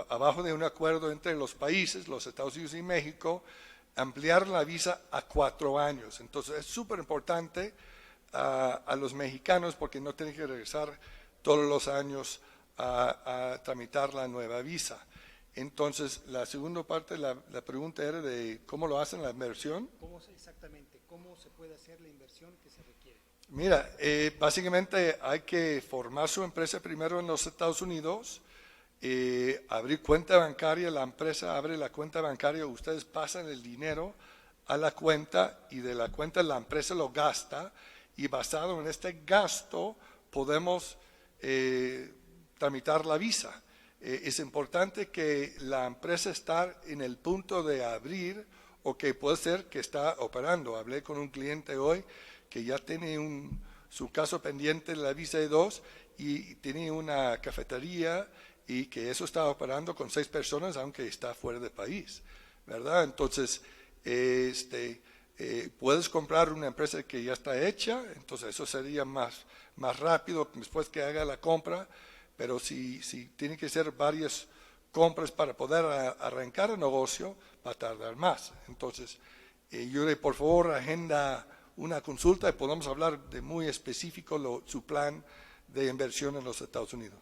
abajo de un acuerdo entre los países, los Estados Unidos y México, ampliaron la visa a 4 años. Entonces es súper importante a los mexicanos porque no tienen que regresar todos los años a tramitar la nueva visa. Entonces, la segunda parte de la pregunta era de cómo lo hacen la inversión. Exactamente, ¿cómo se puede hacer la inversión que se requiere? Mira, básicamente hay que formar su empresa primero en los Estados Unidos, abrir cuenta bancaria, la empresa abre la cuenta bancaria, ustedes pasan el dinero a la cuenta y de la cuenta la empresa lo gasta y basado en este gasto podemos tramitar la visa. Es importante que la empresa esté en el punto de abrir o que puede ser que está operando. Hablé con un cliente hoy que ya tiene su caso pendiente de la visa E2 y tiene una cafetería y que eso está operando con 6 personas aunque está fuera del país, ¿verdad? Entonces, puedes comprar una empresa que ya está hecha, entonces eso sería más rápido después que haga la compra. Pero si tiene que ser varias compras para poder arrancar el negocio, va a tardar más. Entonces, yo le por favor agenda una consulta y podemos hablar de muy específico su plan de inversión en los Estados Unidos.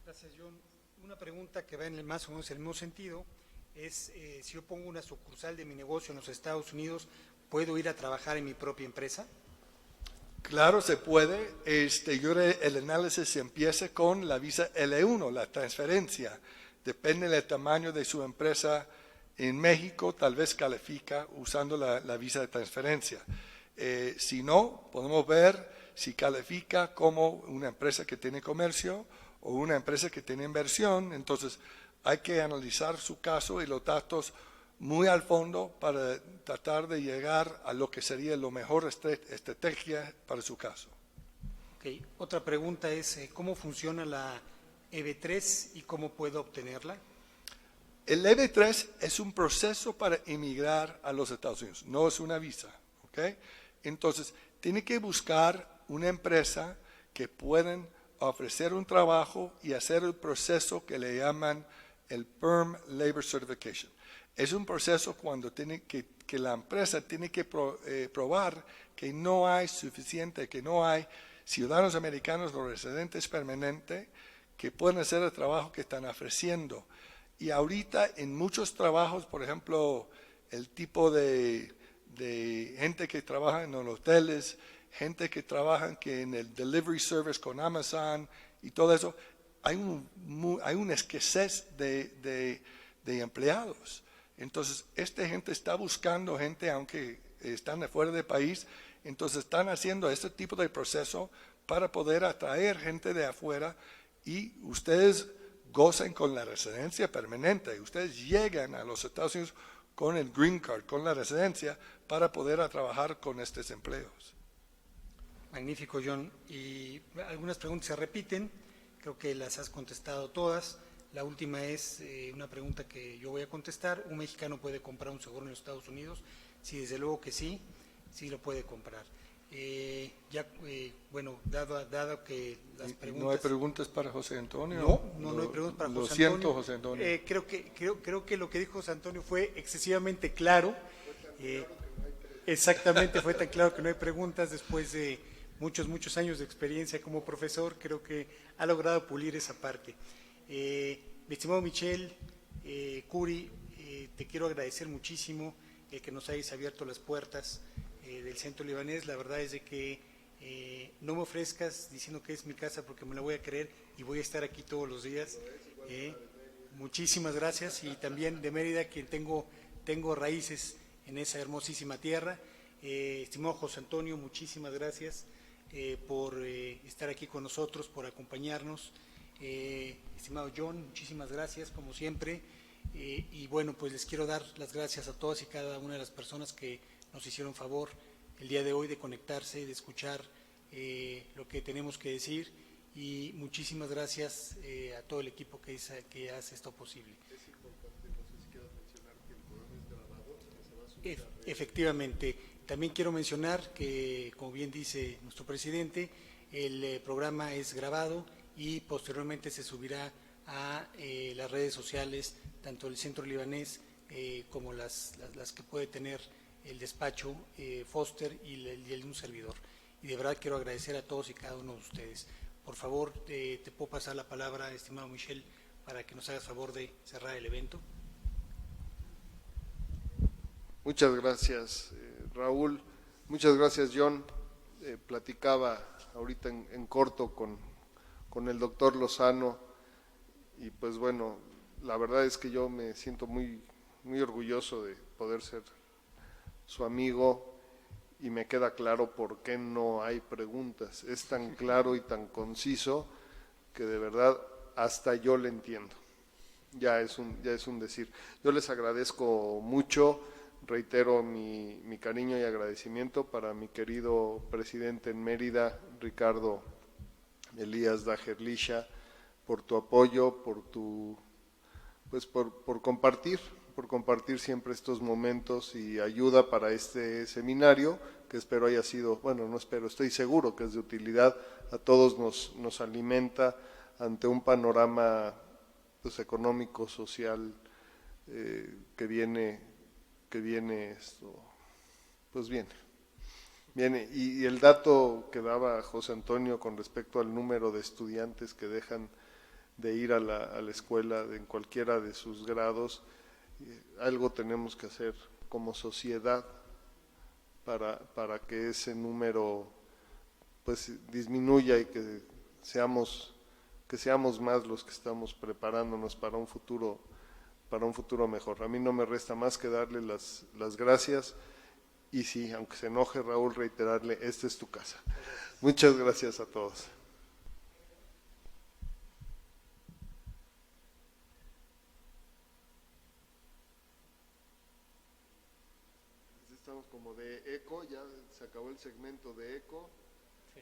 Gracias, John. Una pregunta que va en más o menos el mismo sentido es, si yo pongo una sucursal de mi negocio en los Estados Unidos, ¿puedo ir a trabajar en mi propia empresa? Claro, se puede. El análisis empieza con la visa L1, la transferencia. Depende del tamaño de su empresa en México, tal vez califica usando la visa de transferencia. Si no, podemos ver si califica como una empresa que tiene comercio o una empresa que tiene inversión. Entonces, hay que analizar su caso y los datos muy al fondo para tratar de llegar a lo que sería la mejor estrategia para su caso. Okay. Otra pregunta es, ¿cómo funciona la EB3 y cómo puedo obtenerla? El EB3 es un proceso para emigrar a los Estados Unidos, no es una visa, ¿ok? Entonces, tiene que buscar una empresa que puedan ofrecer un trabajo y hacer el proceso que le llaman el Perm Labor Certification. Es un proceso cuando que la empresa tiene que probar que no hay suficiente, que no hay ciudadanos americanos o residentes permanentes que pueden hacer el trabajo que están ofreciendo. Y ahorita en muchos trabajos, por ejemplo, el tipo de gente que trabaja en los hoteles, gente que trabaja en el delivery service con Amazon y todo eso, hay una escasez de empleados. Entonces, esta gente está buscando gente, aunque están afuera del país, entonces están haciendo este tipo de proceso para poder atraer gente de afuera y ustedes gozan con la residencia permanente. Ustedes llegan a los Estados Unidos con el green card, con la residencia, para poder trabajar con estos empleos. Magnífico, John. Y algunas preguntas se repiten, creo que las has contestado todas. La última es una pregunta que yo voy a contestar. ¿Un mexicano puede comprar un seguro en los Estados Unidos? Sí, desde luego que sí, sí lo puede comprar. Bueno, dado que las preguntas... ¿No hay preguntas para José Antonio? No hay preguntas para José Antonio. Lo siento, José Antonio. Creo que lo que dijo José Antonio fue excesivamente claro. Exactamente, fue tan claro que no hay preguntas. Después de muchos años de experiencia como profesor, creo que ha logrado pulir esa parte. Mi estimado Michel Curi, te quiero agradecer muchísimo el que nos hayas abierto las puertas del Centro Libanés. La verdad es de que no me ofrezcas diciendo que es mi casa, porque me la voy a creer y voy a estar aquí todos los días. Muchísimas gracias, y también de Mérida, quien tengo raíces en esa hermosísima tierra. Estimado José Antonio, muchísimas gracias por estar aquí con nosotros, por acompañarnos. Estimado John, muchísimas gracias, como siempre. Y bueno, pues les quiero dar las gracias a todas y cada una de las personas que nos hicieron favor el día de hoy de conectarse, de escuchar lo que tenemos que decir, y muchísimas gracias a todo el equipo que hace esto posible. Es importante, no sé si quieras mencionar que el programa es grabado, que se va a subir a redes. Efectivamente, también quiero mencionar que, como bien dice nuestro presidente, el programa es grabado y posteriormente se subirá a las redes sociales, tanto el Centro Libanés como las que puede tener el despacho Foster y el de un servidor. Y de verdad quiero agradecer a todos y cada uno de ustedes. Por favor, te puedo pasar la palabra, estimado Michel, para que nos hagas favor de cerrar el evento. Muchas gracias, Raúl. Muchas gracias, John. Platicaba ahorita en corto con el doctor Lozano, y pues bueno, la verdad es que yo me siento muy, muy orgulloso de poder ser su amigo, y me queda claro por qué no hay preguntas. Es tan claro y tan conciso que de verdad hasta yo le entiendo. Ya es un decir. Yo les agradezco mucho, reitero mi cariño y agradecimiento para mi querido presidente en Mérida, Ricardo Elías Dajerlisha, por tu apoyo, por compartir siempre estos momentos y ayuda para este seminario, que espero haya sido, bueno, no espero, estoy seguro que es de utilidad. A todos nos alimenta ante un panorama pues económico, social, que viene esto, pues viene. Y el dato que daba José Antonio con respecto al número de estudiantes que dejan de ir a la escuela en cualquiera de sus grados, algo tenemos que hacer como sociedad para que ese número pues disminuya y que seamos más los que estamos preparándonos para un futuro mejor. A mí no me resta más que darle las gracias, y sí, aunque se enoje Raúl, reiterarle, esta es tu casa. Muchas gracias a todos. Estamos como de eco, ya se acabó el segmento de eco. Sí.